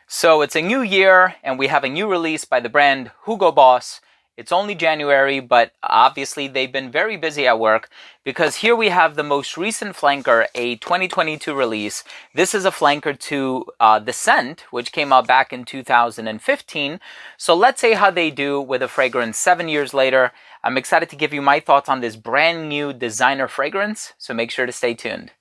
So it's a new year and we have a new release by the brand Hugo Boss. It's only January, but obviously they've been very busy at work because here we have the most recent flanker, a 2022 release. This is a flanker to the scent, which came out back in 2015. So let's say how they do with a fragrance 7 years later. I'm excited to give you my thoughts on this brand new designer fragrance, so make sure to stay tuned.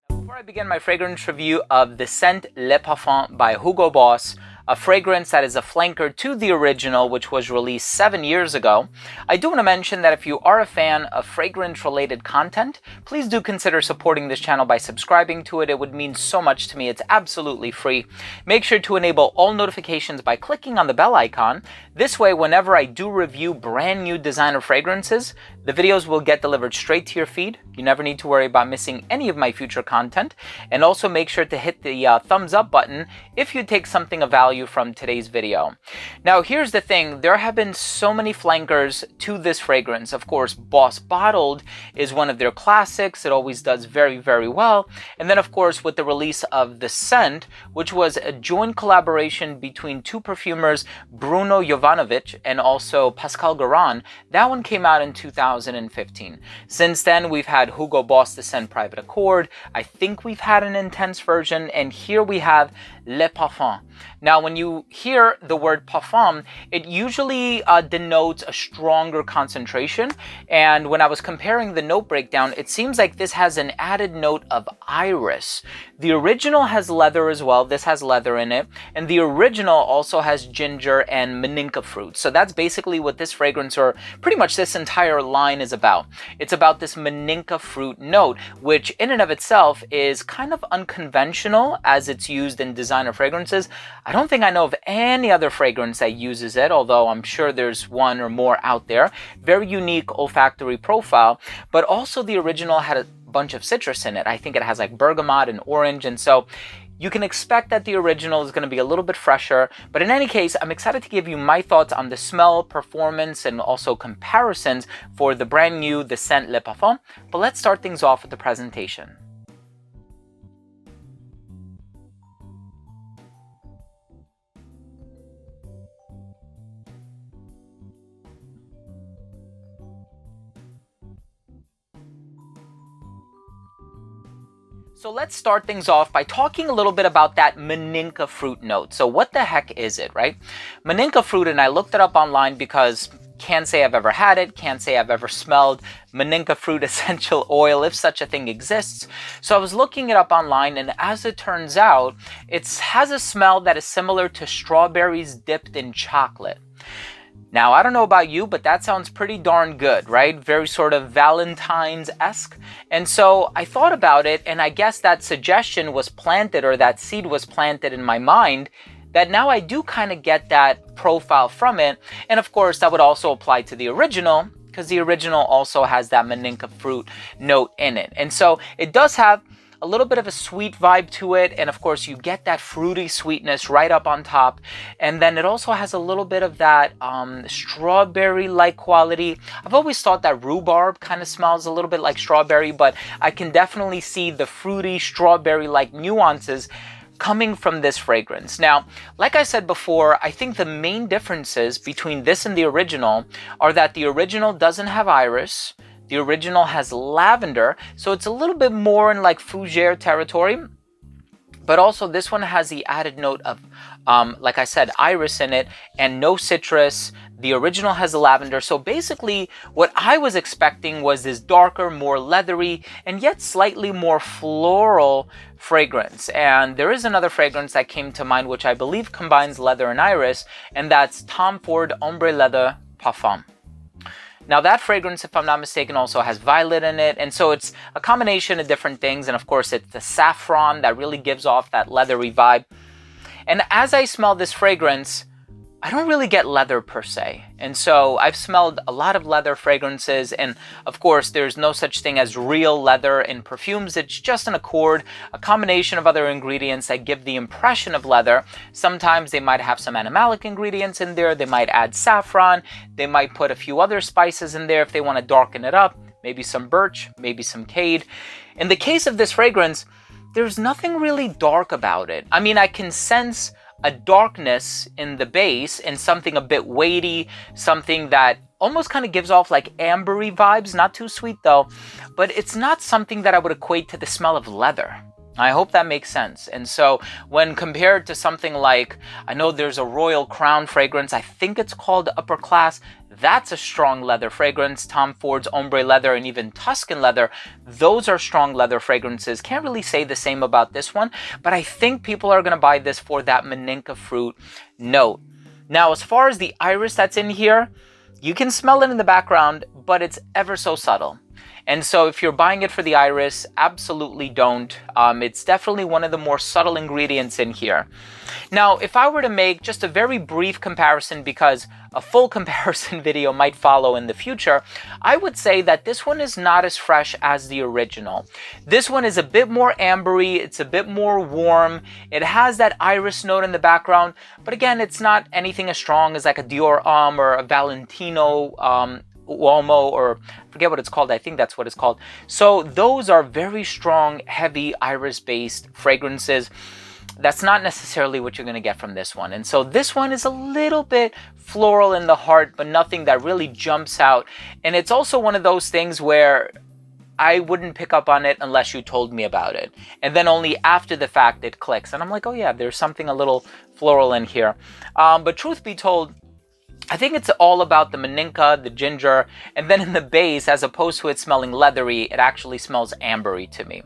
Before I begin my fragrance review of the scent Le Parfum by Hugo Boss, a fragrance that is a flanker to the original, which was released 7 years ago, I do want to mention that if you are a fan of fragrance-related content, please do consider supporting this channel by subscribing to it. It would mean so much to me. It's absolutely free. Make sure to enable all notifications by clicking on the bell icon. This way, whenever I do review brand new designer fragrances, the videos will get delivered straight to your feed. You never need to worry about missing any of my future content. And also make sure to hit the thumbs up button if you take something of value from today's video. Now, here's the thing. There have been so many flankers to this fragrance. Of course, Boss Bottled is one of their classics. It always does very, very well. And then, of course, with the release of the scent, which was a joint collaboration between two perfumers, Bruno Jovanovic and also Pascal Guérin, that one came out in 2015. Since then, we've had Hugo Boss The Scent Private Accord. I think we've had an intense version, and here we have Le Parfum. Now, when you hear the word parfum, it usually denotes a stronger concentration. And when I was comparing the note breakdown, it seems like this has an added note of iris. The original has leather as well. This has leather in it. And the original also has ginger and maninka fruit. So that's basically what this fragrance, or pretty much this entire line, is about. It's about this maninka fruit note, which in and of itself is kind of unconventional as it's used in designer fragrances. I don't think I know of any other fragrance that uses it, although I'm sure there's one or more out there. Very unique olfactory profile, but also the original had a bunch of citrus in it. I think it has like bergamot and orange, and so you can expect that the original is going to be a little bit fresher. But in any case, I'm excited to give you my thoughts on the smell, performance, and also comparisons for the brand new The Scent Le Parfum. But let's start things off with the presentation. So let's start things off by talking a little bit about that maninka fruit note. So what the heck is it, right? Maninka fruit, and I looked it up online because can't say I've ever had it, can't say I've ever smelled maninka fruit essential oil, if such a thing exists. So I was looking it up online, and as it turns out, it has a smell that is similar to strawberries dipped in chocolate. Now, I don't know about you, but that sounds pretty darn good, right? Very sort of Valentine's-esque. And so I thought about it, and I guess that suggestion was planted, or that seed was planted in my mind, that now I do kind of get that profile from it. And of course, that would also apply to the original, because the original also has that maninka fruit note in it. And so it does have a little bit of a sweet vibe to it, and of course you get that fruity sweetness right up on top, and then it also has a little bit of that strawberry-like quality. I've always thought that rhubarb kind of smells a little bit like strawberry, but I can definitely see the fruity strawberry-like nuances coming from this fragrance. Now, like I said before, I think the main differences between this and the original are that the original doesn't have iris. The original has lavender, so it's a little bit more in like fougere territory. But also this one has the added note of, like I said, iris in it and no citrus. The original has the lavender. So basically what I was expecting was this darker, more leathery, and yet slightly more floral fragrance. And there is another fragrance that came to mind, which I believe combines leather and iris, and that's Tom Ford Ombre Leather Parfum. Now that fragrance, if I'm not mistaken, also has violet in it, and so it's a combination of different things, and of course it's the saffron that really gives off that leathery vibe. And as I smell this fragrance, I don't really get leather per se. And so I've smelled a lot of leather fragrances, and of course there's no such thing as real leather in perfumes. It's just an accord, a combination of other ingredients that give the impression of leather. Sometimes they might have some animalic ingredients in there, they might add saffron, they might put a few other spices in there if they want to darken it up. maybe some birch, maybe some cade. In the case of this fragrance, there's nothing really dark about it. I mean, I can sense a darkness in the base and something a bit weighty, something that almost kind of gives off like ambery vibes, not too sweet though, but it's not something that I would equate to the smell of leather. I hope that makes sense. And so when compared to something like, I know there's a Royal Crown fragrance, I think it's called Upper Class. That's a strong leather fragrance. Tom Ford's Ombre Leather and even Tuscan Leather, those are strong leather fragrances. Can't really say the same about this one, but I think people are going to buy this for that Maninka fruit note. Now, as far as the iris that's in here, you can smell it in the background, but it's ever so subtle. And so if you're buying it for the iris, absolutely don't. It's definitely one of the more subtle ingredients in here. Now, if I were to make just a very brief comparison, because a full comparison video might follow in the future, I would say that this one is not as fresh as the original. This one is a bit more ambery, it's a bit more warm, it has that iris note in the background, but again, it's not anything as strong as like a Dior Homme or a Valentino Uomo, or I forget what it's called. I think that's what it's called. So those are very strong, heavy iris-based fragrances. That's not necessarily what you're going to get from this one. And so this one is a little bit floral in the heart, but nothing that really jumps out. And it's also one of those things where I wouldn't pick up on it unless you told me about it. And then only after the fact it clicks. And I'm like, oh yeah, there's something a little floral in here. But truth be told, I think it's all about the Maninka, the ginger, and then in the base, as opposed to it smelling leathery, it actually smells ambery to me.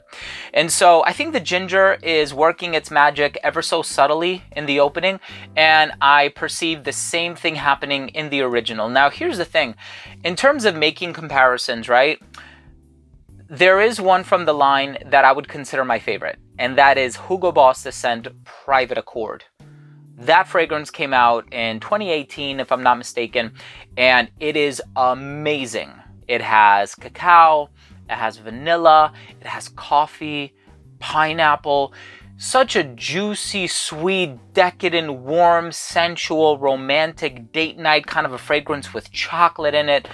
And so I think the ginger is working its magic ever so subtly in the opening, and I perceive the same thing happening in the original. Now, here's the thing. In terms of making comparisons, right? There is one from the line that I would consider my favorite, and that is Hugo Boss The Scent Private Accord. That fragrance came out in 2018, if I'm not mistaken, and it is amazing. It has cacao, it has vanilla, it has coffee, pineapple, such a juicy, sweet, decadent, warm, sensual, romantic date night kind of a fragrance with chocolate in it.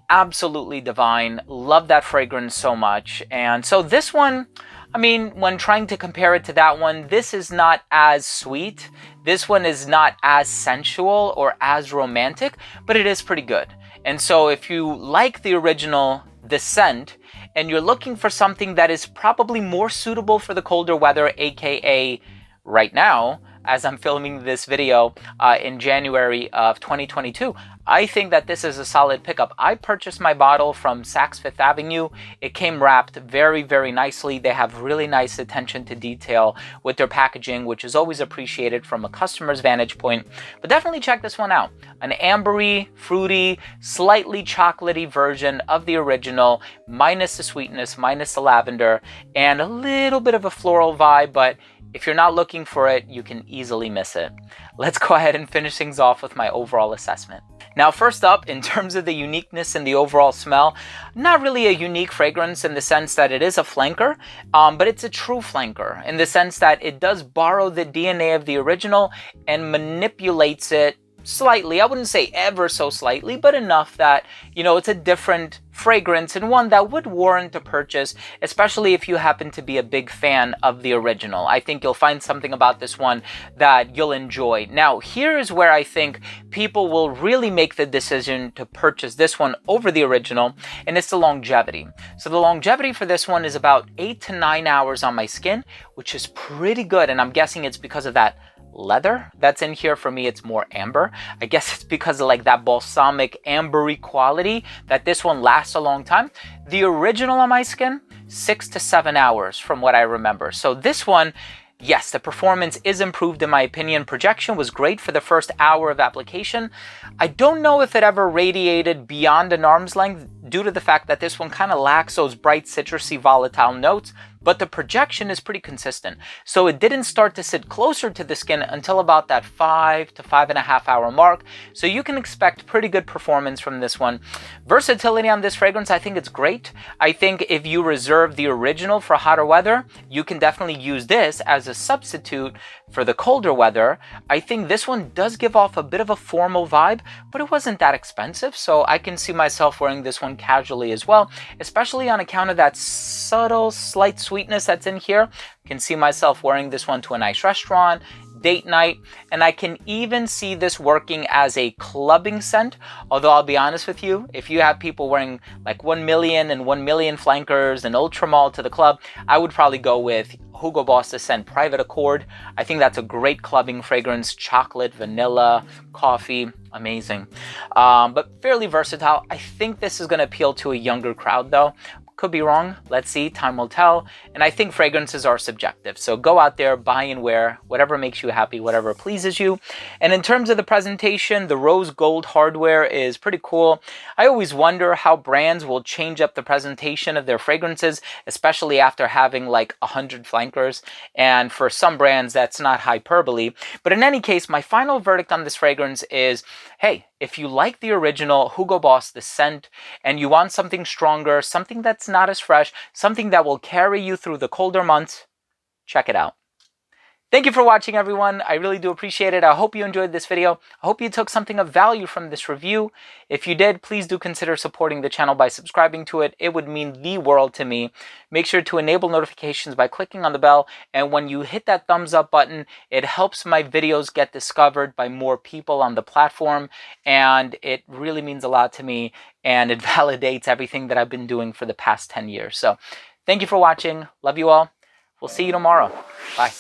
Absolutely divine. Love that fragrance so much. And so this one, I mean, when trying to compare it to that one, this is not as sweet. This one is not as sensual or as romantic, but it is pretty good. And so if you like the original, The Scent, and you're looking for something that is probably more suitable for the colder weather, aka right now, as I'm filming this video in January of 2022, I think that this is a solid pickup. I purchased my bottle from Saks Fifth Avenue. It came wrapped very, very nicely. They have really nice attention to detail with their packaging, which is always appreciated from a customer's vantage point. But definitely check this one out. An ambery, fruity, slightly chocolatey version of the original, minus the sweetness, minus the lavender, and a little bit of a floral vibe, but if you're not looking for it, you can easily miss it. Let's go ahead and finish things off with my overall assessment. Now, first up, in terms of the uniqueness and the overall smell, not really a unique fragrance in the sense that it is a flanker, but it's a true flanker in the sense that it does borrow the DNA of the original and manipulates it slightly. I wouldn't say ever so slightly, but enough that, you know, it's a different fragrance and one that would warrant a purchase, especially if you happen to be a big fan of the original. I think you'll find something about this one that you'll enjoy. Now, here is where I think people will really make the decision to purchase this one over the original, and it's the longevity. So the longevity for this one is about 8 to 9 hours on my skin, which is pretty good, and I'm guessing it's because of that leather that's in here. For me, it's more amber. I guess it's because of like that balsamic ambery quality that this one lasts a long time. The original on my skin, 6 to 7 hours from what I remember. So this one, yes, the performance is improved in my opinion. Projection was great for the first hour of application. I don't know if it ever radiated beyond an arm's length due to the fact that this one kind of lacks those bright citrusy volatile notes, but the projection is pretty consistent. So it didn't start to sit closer to the skin until about that 5 to 5.5 hour mark. So you can expect pretty good performance from this one. Versatility on this fragrance, I think it's great. I think if you reserve the original for hotter weather, you can definitely use this as a substitute for the colder weather. I think this one does give off a bit of a formal vibe, but it wasn't that expensive, so I can see myself wearing this one casually as well, especially on account of that subtle, slight sweetness that's in here. I can see myself wearing this one to a nice restaurant, date night, and I can even see this working as a clubbing scent. Although I'll be honest with you, if you have people wearing like 1 million and 1 million flankers and ultra mall to the club, I would probably go with Hugo Boss's scent Private Accord. I think that's a great clubbing fragrance. Chocolate, vanilla, coffee, amazing. But fairly versatile. I think this is going to appeal to a younger crowd though. Could be wrong. Let's see. Time will tell. And I think fragrances are subjective. So go out there, buy and wear whatever makes you happy, whatever pleases you. And in terms of the presentation, the rose gold hardware is pretty cool. I always wonder how brands will change up the presentation of their fragrances, especially after having like 100 flankers. And for some brands, that's not hyperbole. But in any case, my final verdict on this fragrance is, hey, if you like the original Hugo Boss, the scent, and you want something stronger, something that's not as fresh, something that will carry you through the colder months, check it out. Thank you for watching, everyone. I really do appreciate it. I hope you enjoyed this video. I hope you took something of value from this review. If you did, please do consider supporting the channel by subscribing to it. It would mean the world to me. Make sure to enable notifications by clicking on the bell. And when you hit that thumbs up button, it helps my videos get discovered by more people on the platform. And it really means a lot to me. And it validates everything that I've been doing for the past 10 years. So thank you for watching. Love you all. We'll see you tomorrow. Bye.